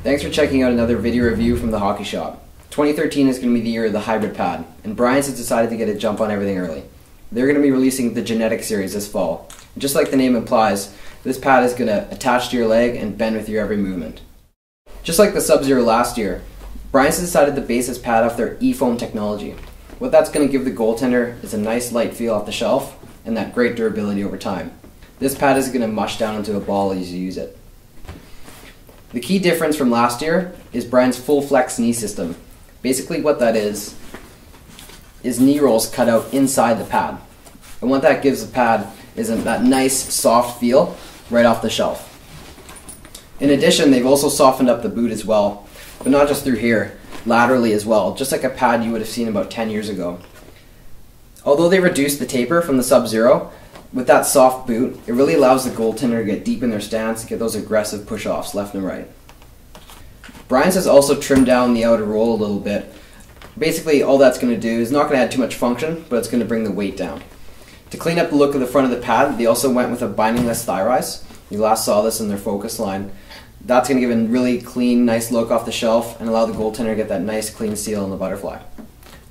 Thanks for checking out another video review from the Hockey Shop. 2013 is going to be the year of the hybrid pad, and Brian's has decided to get a jump on everything early. They're going to be releasing the G-Netik series this fall. And just like the name implies, this pad is going to attach to your leg and bend with your every movement. Just like the Sub-Zero last year, Brian's has decided to base this pad off their E-foam technology. What that's going to give the goaltender is a nice light feel off the shelf and that great durability over time. This pad is going to mush down into a ball as you use it. The key difference from last year is Brian's full flex knee system. Basically what that is knee rolls cut out inside the pad. And what that gives the pad is that nice soft feel right off the shelf. In addition, they've also softened up the boot as well, but not just through here, laterally as well, just like a pad you would have seen about 10 years ago. Although they reduced the taper from the Sub-Zero, with that soft boot, it really allows the goaltender to get deep in their stance and get those aggressive push-offs left and right. Brian's has also trimmed down the outer roll a little bit. Basically, all that's going to do is not going to add too much function, but it's going to bring the weight down. To clean up the look of the front of the pad, they also went with a bindingless thigh rise. You last saw this in their focus line. That's going to give a really clean, nice look off the shelf and allow the goaltender to get that nice, clean seal in the butterfly.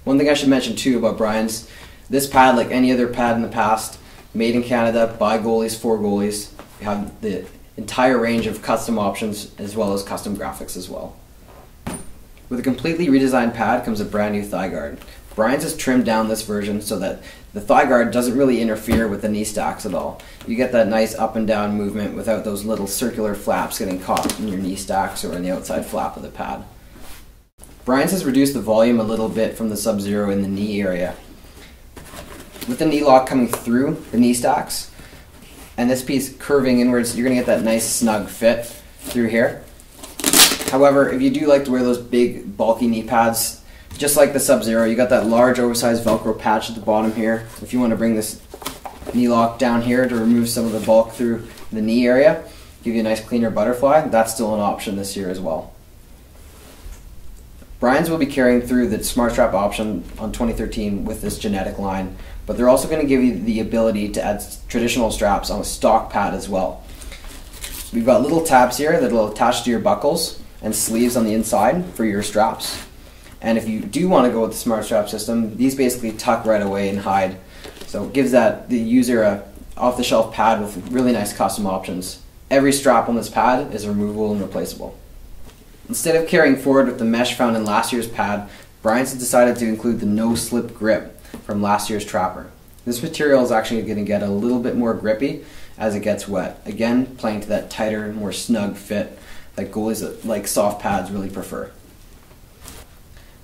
One thing I should mention too about Brian's, this pad, like any other pad in the past, made in Canada, by goalies, for goalies. You have the entire range of custom options as well as custom graphics as well. With a completely redesigned pad comes a brand new thigh guard. Brian's has trimmed down this version so that the thigh guard doesn't really interfere with the knee stacks at all. You get that nice up and down movement without those little circular flaps getting caught in your knee stacks or in the outside flap of the pad. Brian's has reduced the volume a little bit from the Sub-Zero in the knee area. With the knee lock coming through the knee stacks and this piece curving inwards, you're going to get that nice snug fit through here. However, if you do like to wear those big bulky knee pads, just like the Sub-Zero, you got that large oversized Velcro patch at the bottom here. If you want to bring this knee lock down here to remove some of the bulk through the knee area, give you a nice cleaner butterfly, that's still an option this year as well. Brian's will be carrying through the Smart Strap option on 2013 with this G-Netik line, but they're also going to give you the ability to add traditional straps on a stock pad as well. We've got little tabs here that will attach to your buckles and sleeves on the inside for your straps. And if you do want to go with the Smart Strap system, these basically tuck right away and hide. So it gives the user a off-the-shelf pad with really nice custom options. Every strap on this pad is removable and replaceable. Instead of carrying forward with the mesh found in last year's pad, Brian's has decided to include the no-slip grip from last year's Trapper. This material is actually going to get a little bit more grippy as it gets wet. Again, playing to that tighter, more snug fit that goalies that like soft pads really prefer.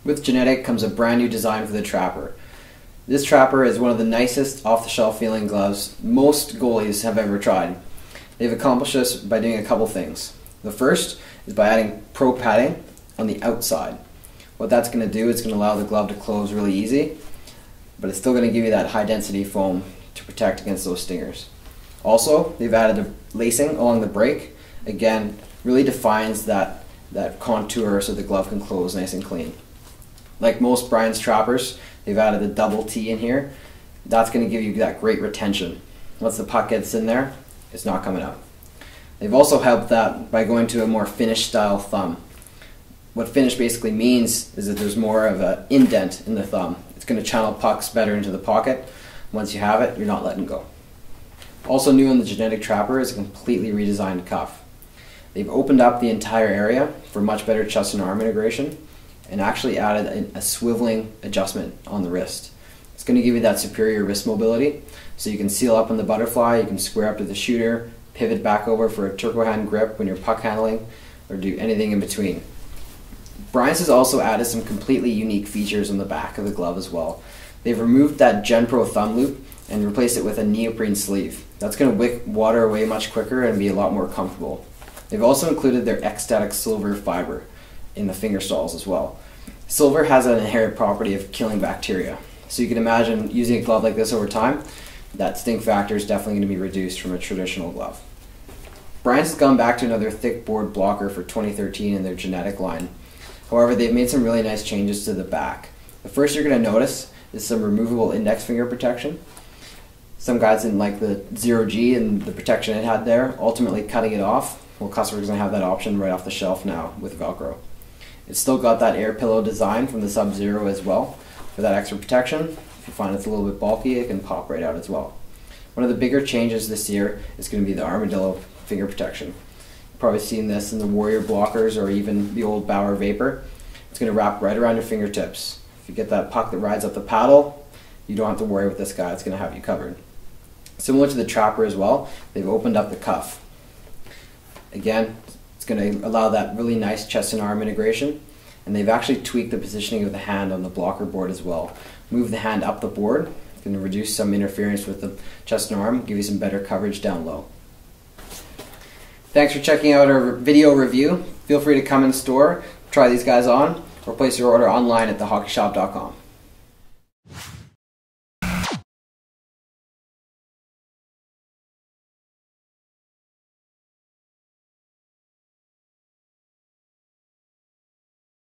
With G-Netik comes a brand new design for the Trapper. This Trapper is one of the nicest off-the-shelf feeling gloves most goalies have ever tried. They've accomplished this by doing a couple things. The first is by adding pro padding on the outside. What that's going to do is going to allow the glove to close really easy, but it's still going to give you that high density foam to protect against those stingers. Also, they've added a lacing along the break. Again, really defines that contour so the glove can close nice and clean. Like most Brian's Trappers, they've added a double T in here. That's going to give you that great retention. Once the puck gets in there, it's not coming out. They've also helped that by going to a more finish style thumb. What finish basically means is that there's more of an indent in the thumb. It's going to channel pucks better into the pocket. Once you have it, you're not letting go. Also new in the G-Netik Trapper is a completely redesigned cuff. They've opened up the entire area for much better chest and arm integration and actually added a swiveling adjustment on the wrist. It's going to give you that superior wrist mobility so you can seal up on the butterfly, you can square up to the shooter, pivot back over for a turbo hand grip when you're puck handling, or do anything in between. Brian's has also added some completely unique features on the back of the glove as well. They've removed that GenPro thumb loop and replaced it with a neoprene sleeve. That's going to wick water away much quicker and be a lot more comfortable. They've also included their Ecstatic Silver fiber in the finger stalls as well. Silver has an inherent property of killing bacteria, so you can imagine using a glove like this over time, that stink factor is definitely going to be reduced from a traditional glove. Brian's has gone back to another thick board blocker for 2013 in their G-Netik line. However, they've made some really nice changes to the back. The first you're going to notice is some removable index finger protection. Some guys didn't like the 0G and the protection it had there, ultimately cutting it off Well, customers are going to have that option right off the shelf now with Velcro. It's still got that air pillow design from the Sub-Zero as well for that extra protection. If you find it's a little bit bulky, it can pop right out as well. One of the bigger changes this year is going to be the Armadillo finger protection. You've probably seen this in the Warrior blockers or even the old Bauer Vapor. It's going to wrap right around your fingertips. If you get that puck that rides up the paddle, you don't have to worry with this guy. It's going to have you covered. Similar to the Trapper as well, they've opened up the cuff. Again, it's going to allow that really nice chest and arm integration, and they've actually tweaked the positioning of the hand on the blocker board as well. Move the hand up the board, it's going to reduce some interference with the chest and arm, give you some better coverage down low. Thanks for checking out our video review. Feel free to come in store, try these guys on, or place your order online at thehockeyshop.com.